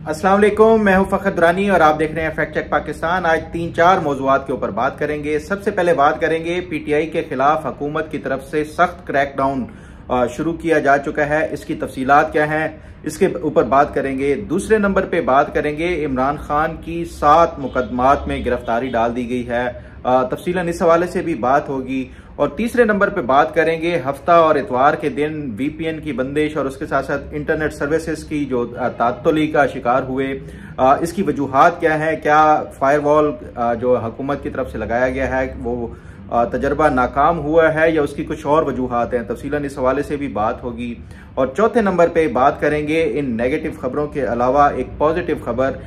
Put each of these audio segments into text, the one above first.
अस्सलाम वालेकुम, मैं हूं फखर दुरानी और आप देख रहे हैं फैक्ट चेक पाकिस्तान। आज 3-4 मौज़ूआत के ऊपर बात करेंगे। सबसे पहले बात करेंगे पीटीआई के खिलाफ हुकूमत की तरफ से सख्त क्रैकडाउन शुरू किया जा चुका है, इसकी तफसीलात क्या हैं, इसके ऊपर बात करेंगे। दूसरे नंबर पे बात करेंगे इमरान खान की 7 मुकदमात में गिरफ्तारी डाल दी गई है, तफसीलन इस हवाले से भी बात होगी। और तीसरे नंबर पे बात करेंगे हफ्ता और इतवार के दिन वीपीएन की बंदिश और उसके साथ साथ इंटरनेट सर्विसेज की जो तातुली का शिकार हुए, इसकी वजूहात क्या है, क्या फायरवॉल जो हुकूमत की तरफ से लगाया गया है वो तजर्बा नाकाम हुआ है या उसकी कुछ और वजूहात हैं, तफसीलन इस हवाले से भी बात होगी। और चौथे नंबर पे बात करेंगे इन नेगेटिव खबरों के अलावा एक पॉजिटिव खबर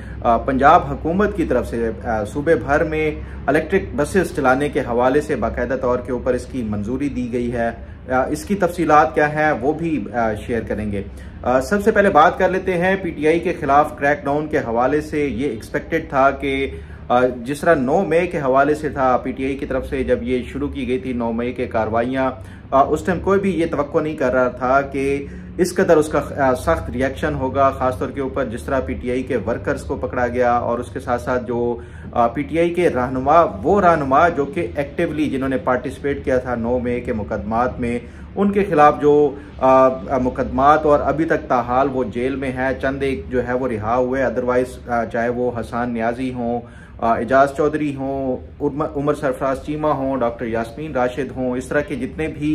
पंजाब हुकूमत की तरफ से सूबे भर में इलेक्ट्रिक बसेस चलाने के हवाले से बाकायदा तौर के ऊपर इसकी मंजूरी दी गई है। इसकी तफसीलात क्या है वो भी शेयर करेंगे। सबसे पहले बात कर लेते हैं पीटीआई के खिलाफ क्रैकडाउन के हवाले से। ये एक्सपेक्टेड था कि जिस तरह 9 मई के हवाले से था पीटीआई की तरफ से जब ये शुरू की गई थी 9 मई के कार्रवाइयाँ, उस टाइम कोई भी ये तवक्को नहीं कर रहा था कि इस कदर उसका सख्त रिएक्शन होगा, खासतौर के ऊपर जिस तरह पीटीआई के वर्कर्स को पकड़ा गया और उसके साथ साथ जो पीटीआई के रहनुमा जो कि एक्टिवली जिन्होंने पार्टिसिपेट किया था 9 मई के मुकदमात में, उनके खिलाफ जो मुकदमात और अभी तक ताहाल वो जेल में है, चंद एक जो है वो रिहा हुए, अदरवाइज चाहे वो हसन न्याजी हों, एजाज चौधरी हों, उमर सरफराज चीमा हों, डॉक्टर यास्मीन राशिद हों, इस तरह के जितने भी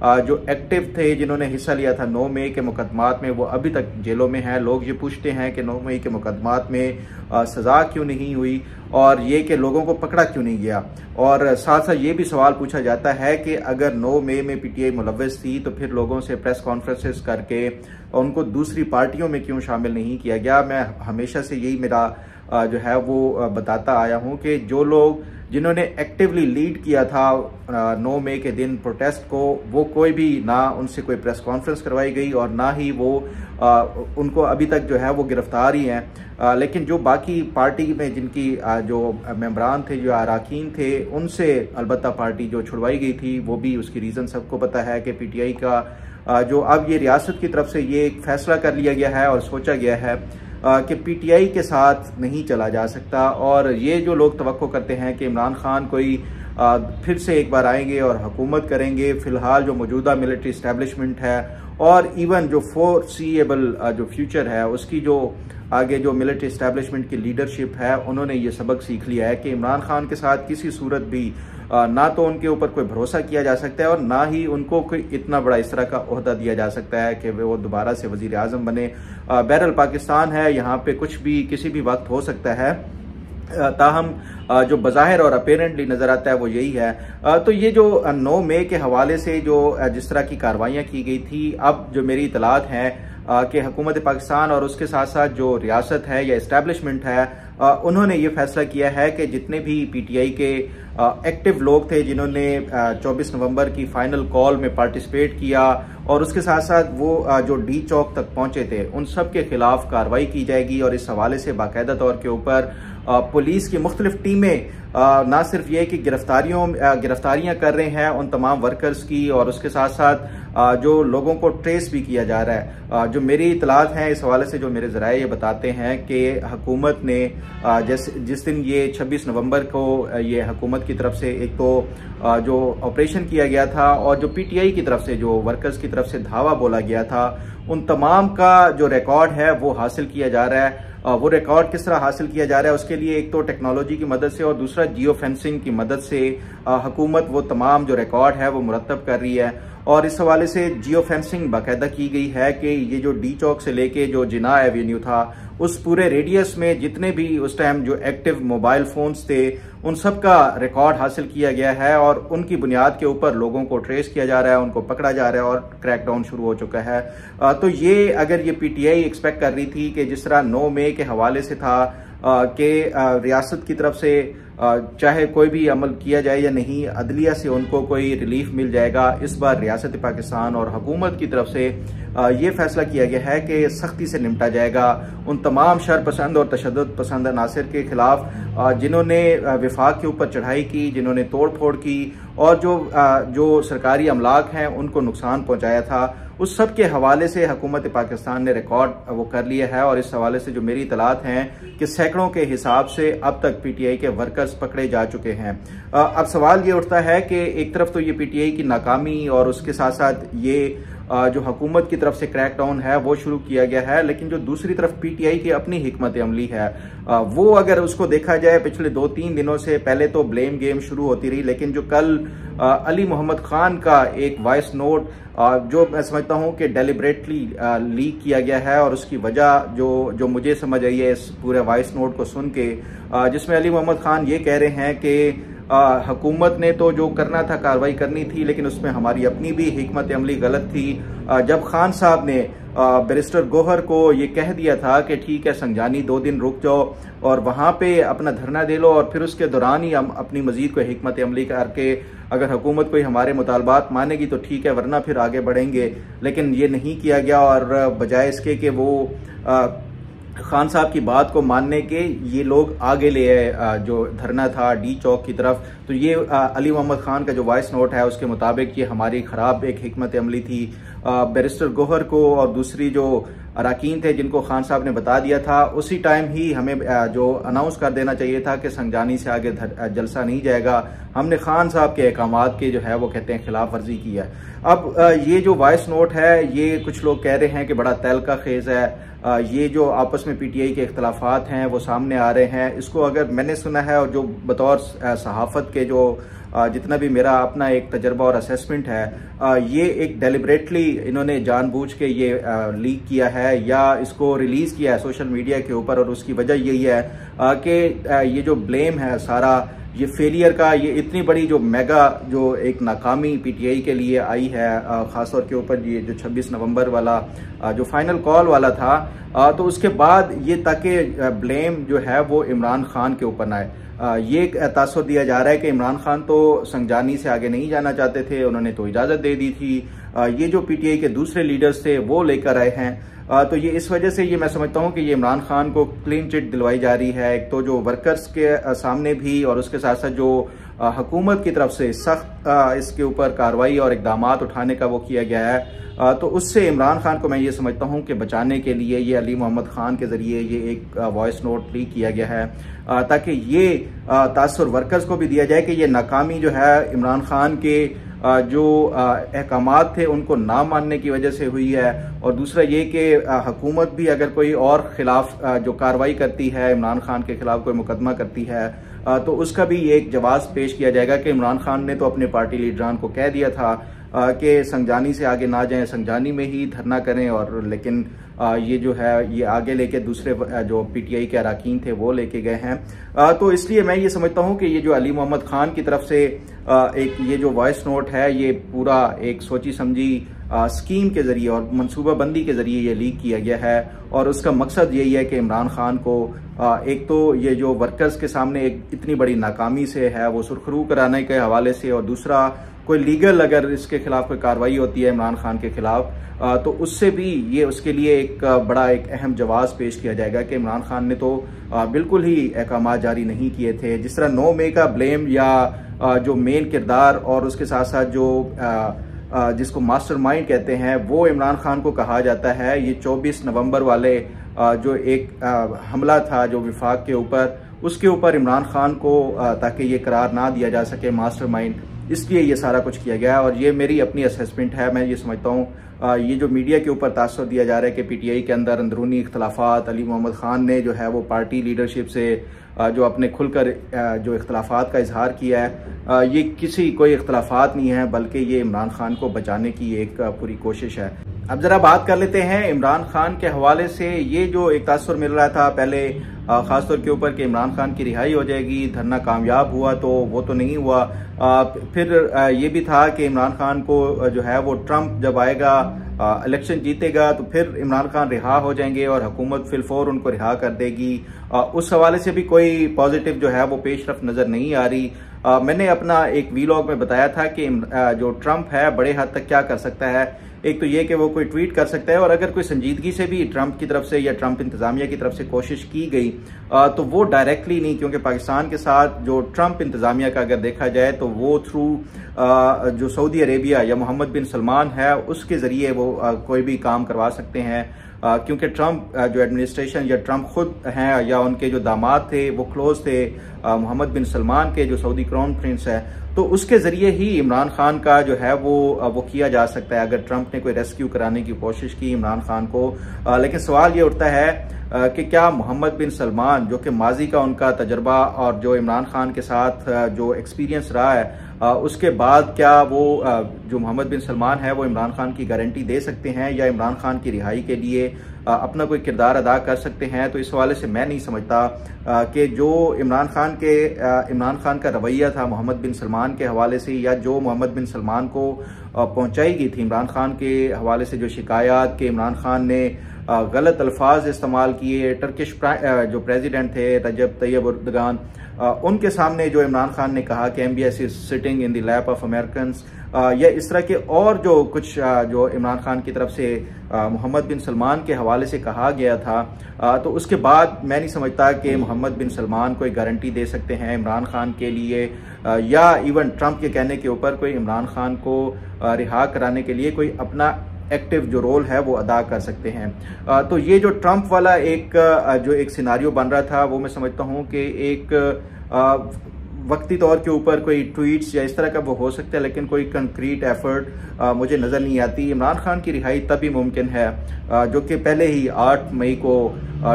जो एक्टिव थे जिन्होंने हिस्सा लिया था 9 मई के मुकदमात में, वो अभी तक जेलों में हैं। लोग ये पूछते हैं कि 9 मई के मुकदमात में सजा क्यों नहीं हुई और ये कि लोगों को पकड़ा क्यों नहीं गया। और साथ साथ ये भी सवाल पूछा जाता है कि अगर 9 मई में पीटीआई मुलव्वस थी तो फिर लोगों से प्रेस कॉन्फ्रेंसेस करके उनको दूसरी पार्टियों में क्यों शामिल नहीं किया गया। मैं हमेशा से यही मेरा जो है वो बताता आया हूं कि जो लोग जिन्होंने एक्टिवली लीड किया था 9 मई के दिन प्रोटेस्ट को, वो कोई भी ना उनसे कोई प्रेस कॉन्फ्रेंस करवाई गई और ना ही वो उनको अभी तक जो है वो गिरफ्तार ही हैं। लेकिन जो बाकी पार्टी में जिनकी जो मेंबरान थे, जो अरकान थे, उनसे अलबत्ता पार्टी जो छुड़वाई गई थी, वो भी उसकी रीज़न सबको पता है कि पीटीआई का जो अब ये रियासत की तरफ से ये एक फैसला कर लिया गया है और सोचा गया है कि पीटीआई के साथ नहीं चला जा सकता। और ये जो लोग तवक्को करते हैं कि इमरान खान कोई फिर से एक बार आएंगे और हुकूमत करेंगे, फिलहाल जो मौजूदा मिलिट्री इस्टेब्लिशमेंट है और इवन जो फोरसीएबल जो फ्यूचर है उसकी जो आगे जो मिलिट्री इस्टेब्लिशमेंट की लीडरशिप है, उन्होंने ये सबक सीख लिया है कि इमरान खान के साथ किसी सूरत भी ना तो उनके ऊपर कोई भरोसा किया जा सकता है और ना ही उनको कोई इतना बड़ा इस तरह का ओहदा दिया जा सकता है कि वो दोबारा से वजीर आजम बने। बहरहाल पाकिस्तान है, यहाँ पे कुछ भी किसी भी वक्त हो सकता है, ताहम जो बज़ाहिर और अपेरेंटली नजर आता है वो यही है। तो ये जो 9 मई के हवाले से जो जिस तरह की कार्रवाइयाँ की गई थी, अब जो मेरी इतलात हैं कि हुकूमत पाकिस्तान और उसके साथ साथ जो रियासत है या इस्टेब्लिशमेंट है, उन्होंने ये फैसला किया है कि जितने भी पीटीआई के एक्टिव लोग थे जिन्होंने 24 नवंबर की फाइनल कॉल में पार्टिसिपेट किया और उसके साथ साथ वो जो डी चौक तक पहुंचे थे, उन सब के खिलाफ कार्रवाई की जाएगी। और इस हवाले से बाकायदा तौर के ऊपर पुलिस की मुख्तलिफ टीमें ना सिर्फ ये कि गिरफ्तारियां कर रहे हैं उन तमाम वर्कर्स की, और उसके साथ साथ जो लोगों को ट्रेस भी किया जा रहा है। जो मेरी इतलात हैं इस हवाले से, जो मेरे ज़राए ये बताते हैं कि हुकूमत ने जिस दिन ये 26 नवंबर को ये हुकूमत की तरफ से एक तो जो ऑपरेशन किया गया था और जो पीटीआई की तरफ से जो वर्कर्स की तरफ से धावा बोला गया था, उन तमाम का जो रिकॉर्ड है वो हासिल किया जा रहा है। वो रिकॉर्ड किस तरह हासिल किया जा रहा है, उसके लिए एक तो टेक्नोलॉजी की मदद से और दूसरा जियो फेंसिंग की मदद से हुकूमत वो तमाम जो रिकॉर्ड है वो मुरतब कर रही है। और इस हवाले से जियो फेंसिंग बाकायदा की गई है कि ये जो डी चौक से लेके जो जिना एवेन्यू था, उस पूरे रेडियस में जितने भी उस टाइम जो एक्टिव मोबाइल फोन्स थे, उन सब का रिकॉर्ड हासिल किया गया है और उनकी बुनियाद के ऊपर लोगों को ट्रेस किया जा रहा है, उनको पकड़ा जा रहा है और क्रैकडाउन शुरू हो चुका है। तो ये अगर ये पीटीआई एक्सपेक्ट कर रही थी कि जिस तरह 9 मई के हवाले से था कि रियासत की तरफ से चाहे कोई भी अमल किया जाए या नहीं, अदलिया से उनको कोई रिलीफ मिल जाएगा, इस बार रियासत पाकिस्तान और हुकूमत की तरफ से ये फैसला किया गया है कि सख्ती से निपटा जाएगा उन तमाम शर पसंद और तशद्दुद पसंद अनासर के खिलाफ जिन्होंने विफाक के ऊपर चढ़ाई की, जिन्होंने तोड़ फोड़ की और जो सरकारी अमलाक हैं उनको नुकसान पहुंचाया था, उस सब के हवाले से हुकूमत पाकिस्तान ने रिकॉर्ड वो कर लिया है। और इस हवाले से जो मेरी इतलात हैं कि सैकड़ों के हिसाब से अब तक पीटीआई के वर्कर्स पकड़े जा चुके हैं। अब सवाल ये उठता है कि एक तरफ तो ये पीटीआई की नाकामी और उसके साथ साथ ये जो हुकूमत की तरफ से क्रैकडाउन है वो शुरू किया गया है, लेकिन जो दूसरी तरफ पीटीआई की अपनी हिकमत अमली है वो अगर उसको देखा जाए पिछले 2-3 दिनों से, पहले तो ब्लेम गेम शुरू होती रही, लेकिन जो कल अली मोहम्मद खान का एक वॉइस नोट जो मैं समझता हूं कि डेलिबरेटली लीक किया गया है, और उसकी वजह जो मुझे समझ आई है इस पूरे वॉइस नोट को सुन के, जिसमें अली मोहम्मद खान ये कह रहे हैं कि हुकूमत ने तो जो करना था कार्रवाई करनी थी, लेकिन उसमें हमारी अपनी भी हिकमत अमली गलत थी। जब खान साहब ने बैरिस्टर गौहर को ये कह दिया था कि ठीक है संजानी 2 दिन रुक जाओ और वहां पे अपना धरना दे लो, और फिर उसके दौरान ही हम अपनी मजीद कोई हिकमत अमली करके अगर हुकूमत कोई हमारे मुतालबात मानेगी तो ठीक है, वरना फिर आगे बढ़ेंगे, लेकिन ये नहीं किया गया। और बजाय इसके कि वो खान साहब की बात को मानने के ये लोग आगे ले आए जो धरना था डी चौक की तरफ। तो ये अली मोहम्मद खान का जो वॉइस नोट है उसके मुताबिक ये हमारी खराब एक हिकमत अमली थी। बैरिस्टर गौहर को और दूसरी जो अरकान थे जिनको खान साहब ने बता दिया था, उसी टाइम ही हमें जो अनाउंस कर देना चाहिए था कि संजानी से आगे जलसा नहीं जाएगा। हमने खान साहब के अहकामात के जो है वो कहते हैं खिलाफ वर्जी की है। अब ये जो वॉइस नोट है ये कुछ लोग कह रहे हैं कि बड़ा तहलका खेज है। ये जो आपस में पीटीआई के इख्तलाफात हैं वो सामने आ रहे हैं, इसको अगर मैंने सुना है और जो बतौर सहाफ़त के जो जितना भी मेरा अपना एक तजर्बा और असेसमेंट है, ये एक डेलिबरेटली इन्होंने जानबूझ के ये लीक किया है या इसको रिलीज किया है सोशल मीडिया के ऊपर। और उसकी वजह यही है कि ये जो ब्लेम है सारा ये फेलियर का, ये इतनी बड़ी जो मेगा जो एक नाकामी पीटीआई के लिए आई है, खासतौर के ऊपर ये जो 26 नवंबर वाला जो फाइनल कॉल वाला था, तो उसके बाद ये ताकि ब्लेम जो है वो इमरान खान के ऊपर ना आए। ये तासुर दिया जा रहा है कि इमरान खान तो संजानी से आगे नहीं जाना चाहते थे, उन्होंने तो इजाजत दे दी थी। ये जो पीटीआई के दूसरे लीडर्स थे वो लेकर आए हैं। तो ये इस वजह से ये मैं समझता हूँ कि ये इमरान खान को क्लीन चिट दिलवाई जा रही है, एक तो जो वर्कर्स के सामने भी और उसके साथ साथ जो हुकूमत की तरफ से सख्त इसके ऊपर कार्रवाई और इकदाम उठाने का वो किया गया है। तो उससे इमरान खान को मैं ये समझता हूँ कि बचाने के लिए ये अली मोहम्मद खान के जरिए ये एक वॉइस नोट लीक किया गया है, ताकि ये तासुर वर्कर्स को भी दिया जाए कि ये नाकामी जो है इमरान खान के जो अहकामात थे उनको ना मानने की वजह से हुई है। और दूसरा ये कि हुकूमत भी अगर कोई और खिलाफ जो कार्रवाई करती है, इमरान खान के खिलाफ कोई मुकदमा करती है, तो उसका भी एक जवाब पेश किया जाएगा कि इमरान खान ने तो अपने पार्टी लीडरान को कह दिया था कि संजानी से आगे ना जाएं, संजानी में ही धरना करें, और लेकिन ये जो है ये आगे लेके दूसरे जो पीटीआई के अरकान थे वो लेके गए हैं। तो इसलिए मैं ये समझता हूँ कि ये जो अली मोहम्मद खान की तरफ से एक ये जो वॉइस नोट है ये पूरा एक सोची समझी स्कीम के जरिए और मनसूबाबंदी के जरिए ये लीक किया गया है। और उसका मकसद यही है कि इमरान खान को एक तो ये जो वर्कर्स के सामने एक इतनी बड़ी नाकामी से है वो सुरखरू कराने के हवाले से, और दूसरा कोई लीगल अगर इसके खिलाफ कोई कार्रवाई होती है इमरान खान के खिलाफ, तो उससे भी ये उसके लिए एक बड़ा एक अहम जवाब पेश किया जाएगा कि इमरान खान ने तो बिल्कुल ही अहकाम जारी नहीं किए थे। जिस तरह 9 मई का ब्लेम या जो मेन किरदार और उसके साथ साथ जो जिसको मास्टरमाइंड कहते हैं वो इमरान खान को कहा जाता है, ये 24 नवंबर वाले जो एक हमला था जो विफाक के ऊपर, उसके ऊपर इमरान खान को ताकि ये करार ना दिया जा सके मास्टरमाइंड, इसलिए ये सारा कुछ किया गया। और ये मेरी अपनी असेसमेंट है। मैं ये समझता हूँ ये जो मीडिया के ऊपर तासुर दिया जा रहा है कि पीटीआई के अंदर अंदरूनी इख्तलाफात, अली मोहम्मद खान ने जो है वो पार्टी लीडरशिप से जो अपने खुलकर जो इख्तलाफात का इजहार किया है, ये किसी कोई इख्तलाफात नहीं है, बल्कि ये इमरान खान को बचाने की एक पूरी कोशिश है। अब जरा बात कर लेते हैं इमरान खान के हवाले से। ये जो एक तासुर मिल रहा था पहले खासतौर के ऊपर कि इमरान खान की रिहाई हो जाएगी, धरना कामयाब हुआ, तो वो तो नहीं हुआ। फिर ये भी था कि इमरान खान को जो है वो ट्रंप जब आएगा इलेक्शन जीतेगा तो फिर इमरान खान रिहा हो जाएंगे और हुकूमत फिलफौर उनको रिहा कर देगी। उस हवाले से भी कोई पॉजिटिव जो है वो पेशरफ नजर नहीं आ रही। मैंने अपना एक वीलॉग में बताया था कि जो ट्रंप है बड़े हद तक क्या कर सकता है। एक तो ये कि वो कोई ट्वीट कर सकता है, और अगर कोई संजीदगी से भी ट्रंप की तरफ से या ट्रंप इंतजामिया की तरफ से कोशिश की गई तो वो डायरेक्टली नहीं, क्योंकि पाकिस्तान के साथ जो ट्रंप इंतजामिया का अगर देखा जाए तो वो थ्रू जो सऊदी अरेबिया या मोहम्मद बिन सलमान है उसके जरिए वो कोई भी काम करवा सकते हैं, क्योंकि ट्रंप जो एडमिनिस्ट्रेशन या ट्रंप खुद हैं या उनके जो दामाद थे वो क्लोज थे मोहम्मद बिन सलमान के, जो सऊदी क्राउन प्रिंस है, तो उसके जरिए ही इमरान खान का जो है वो किया जा सकता है अगर ट्रंप ने कोई रेस्क्यू कराने की कोशिश की इमरान खान को। लेकिन सवाल ये उठता है कि क्या मोहम्मद बिन सलमान, जो कि माजी का उनका तजर्बा और जो इमरान खान के साथ जो एक्सपीरियंस रहा है, उसके बाद क्या वो जो मोहम्मद बिन सलमान है वो इमरान खान की गारंटी दे सकते हैं या इमरान खान की रिहाई के लिए अपना कोई किरदार अदा कर सकते हैं। तो इस हवाले से मैं नहीं समझता कि जो इमरान खान का रवैया था मोहम्मद बिन सलमान के हवाले से, या जो मोहम्मद बिन सलमान को पहुंचाई गई थी इमरान खान के हवाले से जो शिकायत के इमरान खान ने गलत अल्फाज इस्तेमाल किए टर्किश जो प्रेसिडेंट थे रजब तैयब एर्दोगान, उनके सामने जो इमरान खान ने कहा कि MBS is sitting in the lap of Americans, या इस तरह के और जो कुछ जो इमरान खान की तरफ से मोहम्मद बिन सलमान के हवाले से कहा गया था, तो उसके बाद मैं नहीं समझता कि मोहम्मद बिन सलमान कोई गारंटी दे सकते हैं इमरान खान के लिए, या इवन ट्रंप के कहने के ऊपर कोई इमरान खान को रिहा कराने के लिए कोई अपना एक्टिव जो रोल है वो अदा कर सकते हैं। तो ये जो ट्रंप वाला एक सिनारियो बन रहा था वो मैं समझता हूँ कि एक वक्ती तौर के ऊपर कोई ट्वीट्स या इस तरह का वो हो सकता है, लेकिन कोई कंक्रीट एफर्ट मुझे नज़र नहीं आती। इमरान खान की रिहाई तभी मुमकिन है जो कि पहले ही 8 मई को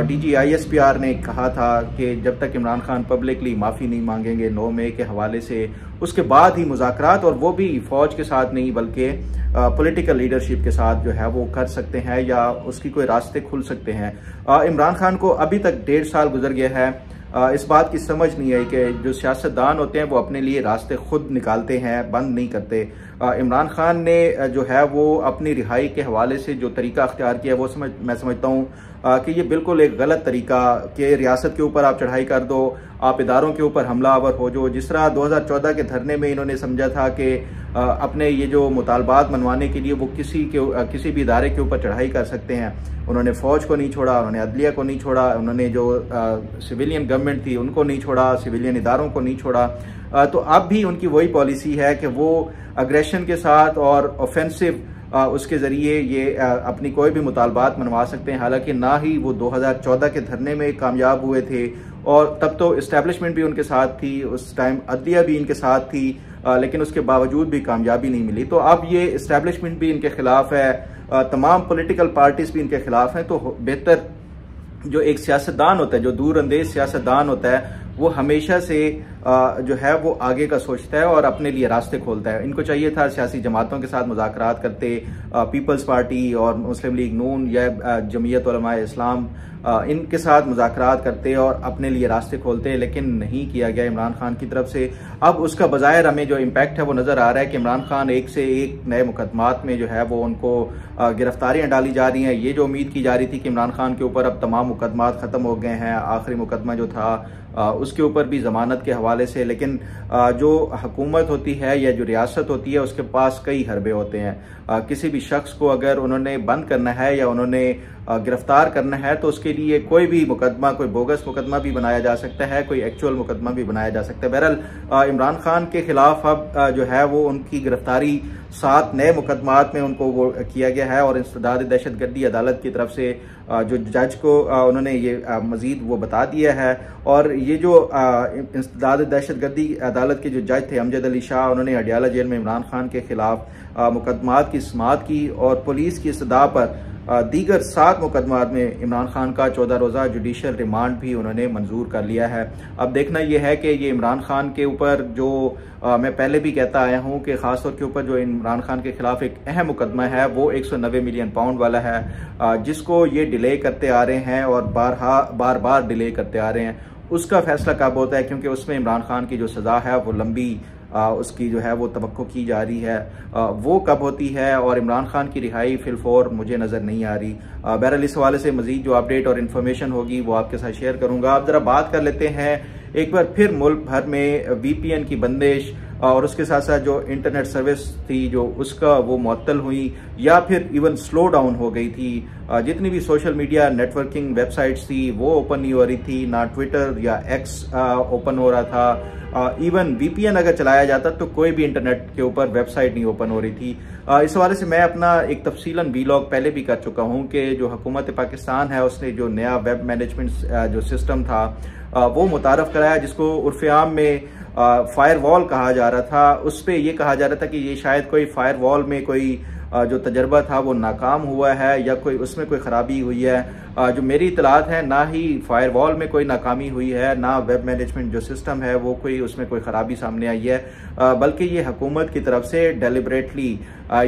DG ISPR ने कहा था कि जब तक इमरान खान पब्लिकली माफ़ी नहीं मांगेंगे 9 मई के हवाले से, उसके बाद ही मुज़ाकरात, और वो भी फौज के साथ नहीं बल्कि पॉलिटिकल लीडरशिप के साथ जो है वो कर सकते हैं या उसकी कोई रास्ते खुल सकते हैं। इमरान खान को अभी तक 1.5 साल गुजर गया है, इस बात की समझ नहीं आई कि जो सियासतदान होते हैं वो अपने लिए रास्ते खुद निकालते हैं, बंद नहीं करते। इमरान खान ने जो है वो अपनी रिहाई के हवाले से जो तरीका अख्तियार किया वो मैं समझता हूँ कि ये बिल्कुल एक गलत तरीका कि रियासत के ऊपर आप चढ़ाई कर दो, आप इदारों के ऊपर हमलावर हो जो जिस तरह 2014 के धरने में इन्होंने समझा था कि अपने ये जो मुतालबात मनवाने के लिए वो किसी भी इदारे के ऊपर चढ़ाई कर सकते हैं। उन्होंने फौज को नहीं छोड़ा, उन्होंने अदलिया को नहीं छोड़ा, उन्होंने जो सिविलियन गवर्नमेंट थी उनको नहीं छोड़ा, सिविलियन इदारों को नहीं छोड़ा। तो अब भी उनकी वही पॉलिसी है कि वो अग्रेशन के साथ और ऑफेंसिव उसके ज़रिए ये अपनी कोई भी मुतालबात मनवा सकते हैं। हालांकि ना ही वो 2014 के धरने में कामयाब हुए थे, और तब तो इस्टेब्लिशमेंट भी उनके साथ थी, उस टाइम अदलिया भी इनके साथ थी, लेकिन उसके बावजूद भी कामयाबी नहीं मिली। तो अब ये इस्टेब्लिशमेंट भी इनके खिलाफ है, तमाम पॉलिटिकल पार्टीज भी इनके खिलाफ हैं। तो बेहतर जो एक सियासतदान होता है, जो दूर अंदेज सियासतदान होता है, वो हमेशा से जो है वो आगे का सोचता है और अपने लिए रास्ते खोलता है। इनको चाहिए था सियासी जमातों के साथ मुज़ाकरात करते, पीपल्स पार्टी और मुस्लिम लीग नून या जमीयत उलमा इस्लाम, इनके साथ मुज़ाकरात करते और अपने लिए रास्ते खोलते, लेकिन नहीं किया गया इमरान खान की तरफ से। अब उसका बज़ाहिर हमें जो इम्पैक्ट है वो नज़र आ रहा है कि इमरान खान एक से एक नए मुकदमात में जो है वो उनको गिरफ्तारियां डाली जा रही हैं। ये जो उम्मीद की जा रही थी कि इमरान खान के ऊपर अब तमाम मुकदमात ख़त्म हो गए हैं, आखिरी मुकदमा जो था उसके ऊपर भी ज़मानत के हवाले से, लेकिन जो हुकूमत होती है या जो रियासत होती है उसके पास कई हरबे होते हैं। किसी भी शख्स को अगर उन्होंने बंद करना है या उन्होंने गिरफ्तार करना है तो उसके लिए कोई भी मुकदमा, कोई बोगस मुकदमा भी बनाया जा सकता है, कोई एक्चुअल मुकदमा भी बनाया जा सकता है। बहरहाल इमरान खान के खिलाफ अब जो है वो उनकी गिरफ्तारी 7 नए मुकदमात में उनको वो किया गया है, और इंसदाद दहशतगर्दी अदालत की तरफ से जो जज को उन्होंने ये मजीद वो बता दिया है। और ये जो इंसदाद दहशतगर्दी अदालत के जो जज थे अमजद अली शाह, उन्होंने अडियाला जेल में इमरान खान के खिलाफ मुकदमात की समाअत की और पुलिस की इस्तदा पर दीगर 7 मुकदमात में इमरान खान का 14 रोज़ा जुडिशल रिमांड भी उन्होंने मंजूर कर लिया है। अब देखना यह है कि ये इमरान खान के ऊपर जो मैं पहले भी कहता आया हूं कि खासतौर के ऊपर जो इमरान खान के खिलाफ एक अहम मुकदमा है वो 190 मिलियन पाउंड वाला है, जिसको ये डिले करते आ रहे हैं और बार बार डिले करते आ रहे हैं। उसका फैसला कब होता है, क्योंकि उसमें इमरान खान की जो सज़ा है वो लंबी उसकी जो है वो तवक्को की जा रही है, वो कब होती है, और इमरान खान की रिहाई फिलफौर मुझे नज़र नहीं आ रही। बहरहाल इस हवाले से मजीद जो अपडेट और इन्फॉर्मेशन होगी वो आपके साथ शेयर करूंगा। आप ज़रा बात कर लेते हैं एक बार फिर मुल्क भर में VPN की बंदिश और उसके साथ साथ जो इंटरनेट सर्विस थी जो उसका वो मुअत्तल हुई या फिर इवन स्लो डाउन हो गई थी। जितनी भी सोशल मीडिया नेटवर्किंग वेबसाइट्स थी वो ओपन नहीं हो रही थी, ना ट्विटर या एक्स ओपन हो रहा था। इवन VPN अगर चलाया जाता तो कोई भी इंटरनेट के ऊपर वेबसाइट नहीं ओपन हो रही थी। इस हवाले से मैं अपना एक तफसीलन वीलॉग पहले भी कर चुका हूँ कि जो हुकूमत पाकिस्तान है उसने जो नया वेब मैनेजमेंट जो सिस्टम था वो मुतारफ कराया, जिसको उर्फ़ आम में फायरवॉल कहा जा रहा था। उस पर यह कहा जा रहा था कि ये शायद कोई फायरवॉल में कोई जो तजर्बा था वो नाकाम हुआ है या कोई उसमें कोई ख़राबी हुई है। जो मेरी इतलात है ना ही फायरवॉल में कोई नाकामी हुई है, ना वेब मैनेजमेंट जो सिस्टम है वो कोई उसमें कोई ख़राबी सामने आई है, बल्कि ये हुकूमत की तरफ से डेलिबरेटली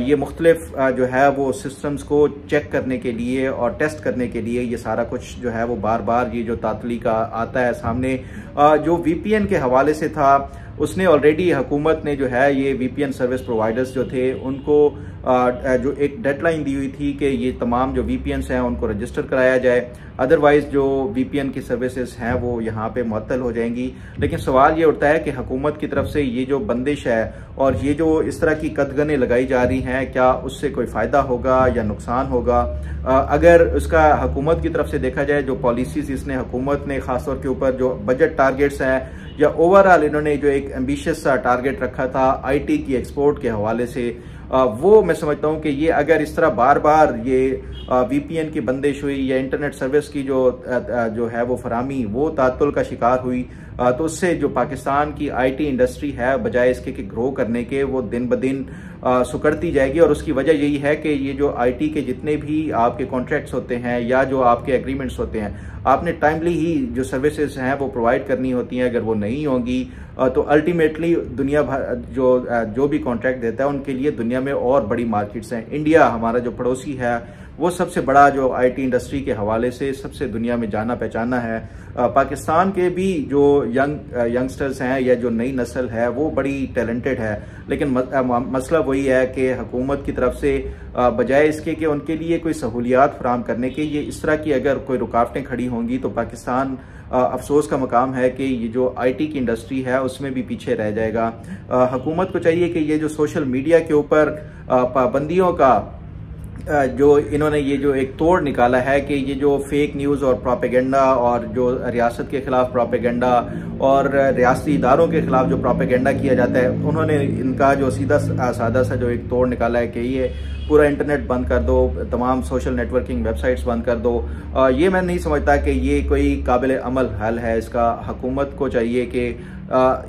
ये मुख्तलिफ जो है वो सिस्टम्स को चेक करने के लिए और टेस्ट करने के लिए ये सारा कुछ जो है वो बार बार ये जो तातली का आता है सामने। जो VPN के हवाले से था उसने ऑलरेडी हुकूमत ने जो है ये VPN सर्विस प्रोवाइडर्स जो थे उनको जो एक डेडलाइन दी हुई थी कि ये तमाम जो VPNs हैं उनको रजिस्टर कराया जाए, अदरवाइज जो VPN की सर्विसेज हैं वो यहाँ पे मुअत्तल हो जाएंगी। लेकिन सवाल ये उठता है कि हुकूमत की तरफ से ये जो बंदिश है और ये जो इस तरह की कदगनें लगाई जा रही हैं, क्या उससे कोई फ़ायदा होगा या नुकसान होगा? अगर उसका हुकूमत की तरफ से देखा जाए, जो पॉलिसीज इसने हुकूमत ने ख़ासतौर के ऊपर जो बजट टारगेट्स हैं या ओवरऑल इन्होंने जो एक एम्बिशियस सा टारगेट रखा था IT की एक्सपोर्ट के हवाले से, वो मैं समझता हूँ कि ये अगर इस तरह बार बार ये VPN की बंदिश हुई या इंटरनेट सर्विस की जो है वो फरामी वो तातुल का शिकार हुई, तो उससे जो पाकिस्तान की IT इंडस्ट्री है बजाय इसके कि ग्रो करने के वो दिन ब दिन सुकड़ती जाएगी। और उसकी वजह यही है कि ये जो IT के जितने भी आपके कॉन्ट्रैक्ट्स होते हैं या जो आपके एग्रीमेंट्स होते हैं, आपने टाइमली ही जो सर्विसेज हैं वो प्रोवाइड करनी होती हैं। अगर वो नहीं होंगी तो अल्टीमेटली दुनिया भर जो भी कॉन्ट्रैक्ट देता है उनके लिए दुनिया में और बड़ी मार्केट्स हैं। इंडिया हमारा जो पड़ोसी है वो सबसे बड़ा जो IT इंडस्ट्री के हवाले से सबसे दुनिया में जाना पहचाना है। पाकिस्तान के भी जो यंगस्टर्स हैं या जो नई नस्ल है वो बड़ी टैलेंटेड है, लेकिन मसला वही है कि हुकूमत की तरफ से बजाय इसके कि उनके लिए कोई सहूलियात फराहम करने के, ये इस तरह की अगर कोई रुकावटें खड़ी होंगी तो पाकिस्तान अफसोस का मकाम है कि ये जो IT की इंडस्ट्री है उसमें भी पीछे रह जाएगा। हुकूमत को चाहिए कि ये जो सोशल मीडिया के ऊपर पाबंदियों का जो इन्होंने ये जो एक तोड़ निकाला है कि ये जो फेक न्यूज़ और प्रोपेगेंडा और जो रियासत के खिलाफ प्रोपेगेंडा और रियासती इदारों के खिलाफ जो प्रोपेगेंडा किया जाता है, उन्होंने इनका जो सीधा सादा सा जो एक तोड़ निकाला है कि ये पूरा इंटरनेट बंद कर दो, तमाम सोशल नेटवर्किंग वेबसाइट्स बंद कर दो। ये मैं नहीं समझता कि ये कोई काबिल अमल हल है इसका। हुकूमत को चाहिए कि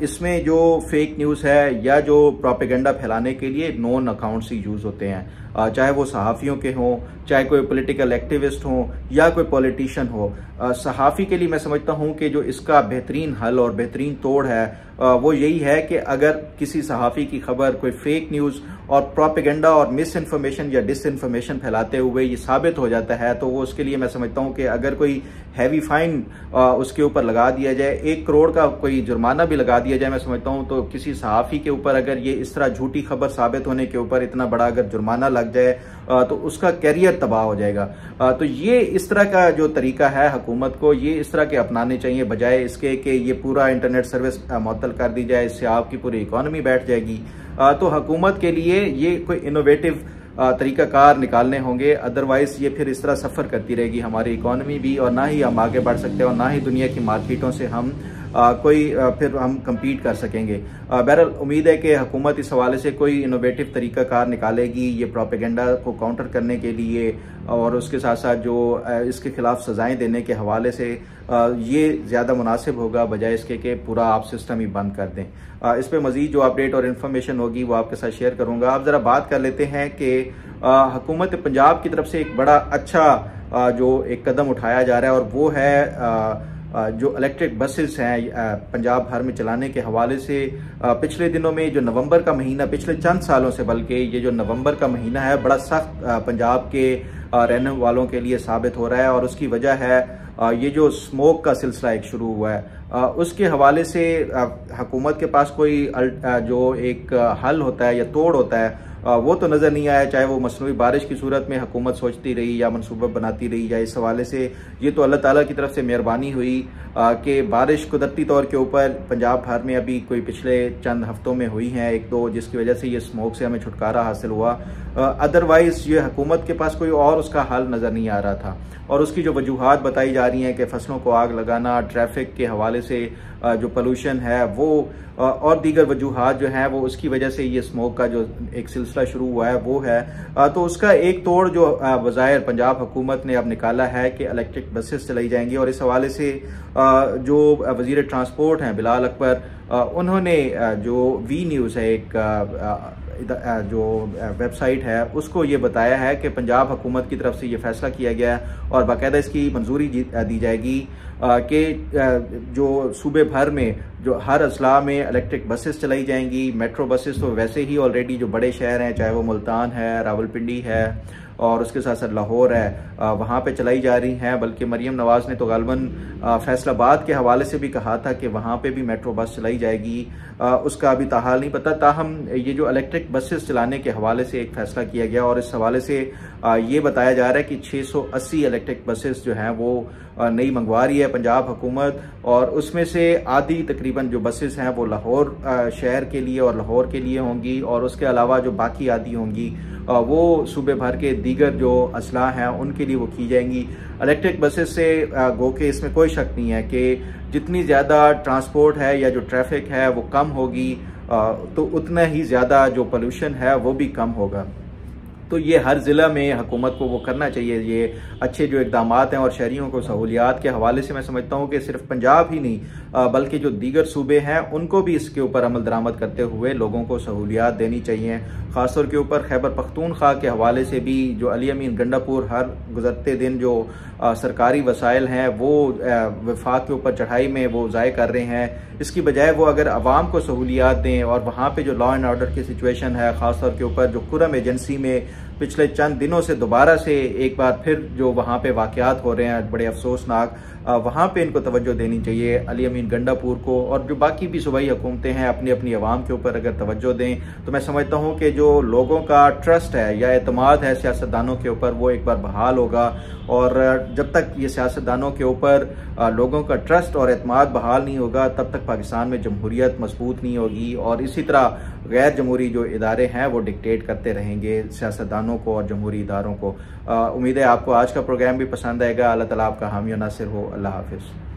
इसमें जो फेक न्यूज़ है या जो प्रोपेगेंडा फैलाने के लिए नोन अकाउंट्स ही यूज़ होते हैं, चाहे वो सहाफ़ियों के हों, चाहे कोई पॉलिटिकल एक्टिविस्ट हों या कोई पॉलिटिशियन हो। सहाफ़ी के लिए मैं समझता हूं कि जो इसका बेहतरीन हल और बेहतरीन तोड़ है वो यही है कि अगर किसी सहाफ़ी की खबर कोई फेक न्यूज़ और प्रोपेगेंडा और मिस इन्फॉर्मेशन या डिस इन्फॉर्मेशन फैलाते हुए ये साबित हो जाता है तो वो उसके लिए मैं समझता हूं कि अगर कोई हैवी फाइन उसके ऊपर लगा दिया जाए, 1 करोड़ का कोई जुर्माना भी लगा दिया जाए, मैं समझता हूं तो किसी सहाफ़ी के ऊपर अगर ये इस तरह झूठी खबर साबित होने के ऊपर इतना बड़ा अगर जुर्माना लग जाए तो उसका कैरियर तबाह हो जाएगा। तो ये इस तरह का जो तरीका है हुकूमत को ये इस तरह के अपनाने चाहिए, बजाय इसके कि ये पूरा इंटरनेट सर्विस मुअत्तल कर दी जाए, इससे आपकी पूरी इकॉनमी बैठ जाएगी। तो हुकूमत के लिए ये कोई इनोवेटिव तरीकाकार निकालने होंगे, अदरवाइज ये फिर इस तरह सफ़र करती रहेगी हमारी इकॉनमी भी, और ना ही हम आगे बढ़ सकते हैं और ना ही दुनिया की मार्केटों से हम फिर हम कम्पीट कर सकेंगे। बहरहाल उम्मीद है कि हुकूमत इस हवाले से कोई इनोवेटिव तरीकाकार निकालेगी ये प्रोपेगेंडा को काउंटर करने के लिए, और उसके साथ साथ जो इसके खिलाफ सजाएं देने के हवाले से ये ज़्यादा मुनासिब होगा, बजाय इसके कि पूरा आप सिस्टम ही बंद कर दें। इस पर मज़ीद जो अपडेट और इन्फॉर्मेशन होगी वो आपके साथ शेयर करूँगा। आप ज़रा बात कर लेते हैं कि हुकूमत पंजाब की तरफ से एक बड़ा अच्छा जो एक कदम उठाया जा रहा है, और वो है जो इलेक्ट्रिक बसेस हैं पंजाब भर में चलाने के हवाले से। पिछले दिनों में जो नवंबर का महीना, पिछले चंद सालों से बल्कि ये जो नवंबर का महीना है बड़ा सख्त पंजाब के रहने वालों के लिए साबित हो रहा है, और उसकी वजह है ये जो स्मोक का सिलसिला एक शुरू हुआ है, उसके हवाले से हुकूमत के पास कोई जो एक हल होता है या तोड़ होता है वो तो नज़र नहीं आया। चाहे वो मसनूई बारिश की सूरत में हुकूमत सोचती रही या मनसूबा बनाती रही, या इस हवाले से ये तो अल्लाह ताला की तरफ से मेहरबानी हुई कि बारिश कुदरती तौर के ऊपर पंजाब भर में अभी कोई पिछले चंद हफ्तों में हुई हैं एक दो, जिसकी वजह से ये स्मोक से हमें छुटकारा हासिल हुआ। अदरवाइज ये हुकूमत के पास कोई और उसका हल नज़र नहीं आ रहा था। और उसकी जो वजूहात बताई जा रही हैं कि फसलों को आग लगाना, ट्रैफिक के हवाले से जो पोल्यूशन है वो और दीगर वजूहात जो हैं वो उसकी वजह से ये स्मोक का जो एक सिलसिला शुरू हुआ है वो है। तो उसका एक तोड़ जो वज़ायर पंजाब हुकूमत ने अब निकाला है कि इलेक्ट्रिक बसेस चलाई जाएंगी। और इस हवाले से जो वज़ीर ट्रांसपोर्ट हैं बिलाल अकबर, उन्होंने जो वी न्यूज़ है एक जो वेबसाइट है उसको ये बताया है कि पंजाब हुकूमत की तरफ से ये फैसला किया गया है और बाकायदा इसकी मंजूरी दी जाएगी कि जो सूबे भर में जो हर अजला में इलेक्ट्रिक बसेस चलाई जाएंगी। मेट्रो बसेस तो वैसे ही ऑलरेडी जो बड़े शहर हैं, चाहे वो मुल्तान है, रावलपिंडी है और उसके साथ साथ लाहौर है, वहाँ पे चलाई जा रही हैं। बल्कि मरीम नवाज़ ने तो गालबन फैसलाबाद के हवाले से भी कहा था कि वहाँ पे भी मेट्रो बस चलाई जाएगी। उसका अभी ताहाल नहीं पता। ताहम ये जो इलेक्ट्रिक बसेस चलाने के हवाले से एक फ़ैसला किया गया और इस हवाले से ये बताया जा रहा है कि 680 इलेक्ट्रिक बसेस जो हैं वो नई मंगवा रही है पंजाब हुकूमत। और उसमें से आधी तकरीबन जो बसेस हैं वो लाहौर शहर के लिए और लाहौर के लिए होंगी, और उसके अलावा जो बाकी आधी होंगी वो सूबे भर के दीगर जो अजला हैं उनके लिए वो की जाएंगी। इलेक्ट्रिक बसेस से गो के इसमें कोई शक नहीं है कि जितनी ज़्यादा ट्रांसपोर्ट है या जो ट्रैफिक है वो कम होगी तो उतना ही ज़्यादा जो पोल्यूशन है वो भी कम होगा। तो ये हर ज़िला में हुकूमत को वो करना चाहिए। ये अच्छे जो इकदाम हैं और शहरियों को सहूलियात के हवाले से मैं समझता हूँ कि सिर्फ पंजाब ही नहीं बल्कि जो दीगर सूबे हैं उनको भी इसके ऊपर अमल दरामद करते हुए लोगों को सहूलियात देनी चाहिए। ख़ासतौर के ऊपर खैबर पख्तूनख्वा के हवाले से भी जो अली अमीन गंडापुर हर गुजरते दिन जो सरकारी वसाइल हैं वो वफाक के ऊपर चढ़ाई में वो ज़ाय कर रहे हैं, इसकी बजाय वो अगर आवाम को सहूलियात दें और वहाँ पे जो लॉ एंड ऑर्डर की सिचुएशन है, ख़ासतौर के ऊपर जो कुरम एजेंसी में पिछले चंद दिनों से दोबारा से एक बार फिर जो वहाँ पे वाक़यात हो रहे हैं बड़े अफसोसनाक, वहाँ पे इनको तवज्जो देनी चाहिए अली अमीन गंडापुर को। और जो बाकी भी सूबाई हुकूमतें हैं अपनी अपनी आवाम के ऊपर अगर तवज्जो दें तो मैं समझता हूँ कि जो लोगों का ट्रस्ट है या एतमाद है सियासतदानों के ऊपर वो एक बार बहाल होगा। और जब तक ये सियासतदानों के ऊपर लोगों का ट्रस्ट और एतमाद बहाल नहीं होगा तब तक पाकिस्तान में जमहूरियत मजबूत नहीं होगी। और इसी तरह गैर जमहूरी जो इदारे हैं वो डिक्टेट करते रहेंगे सियासतदानों को और जमहूरी इदारों को। उम्मीद है आपको आज का प्रोग्राम भी पसंद आएगा। अल्लाह ताला आपका हामी और नासिर हो। अल्लाह हाफिज़।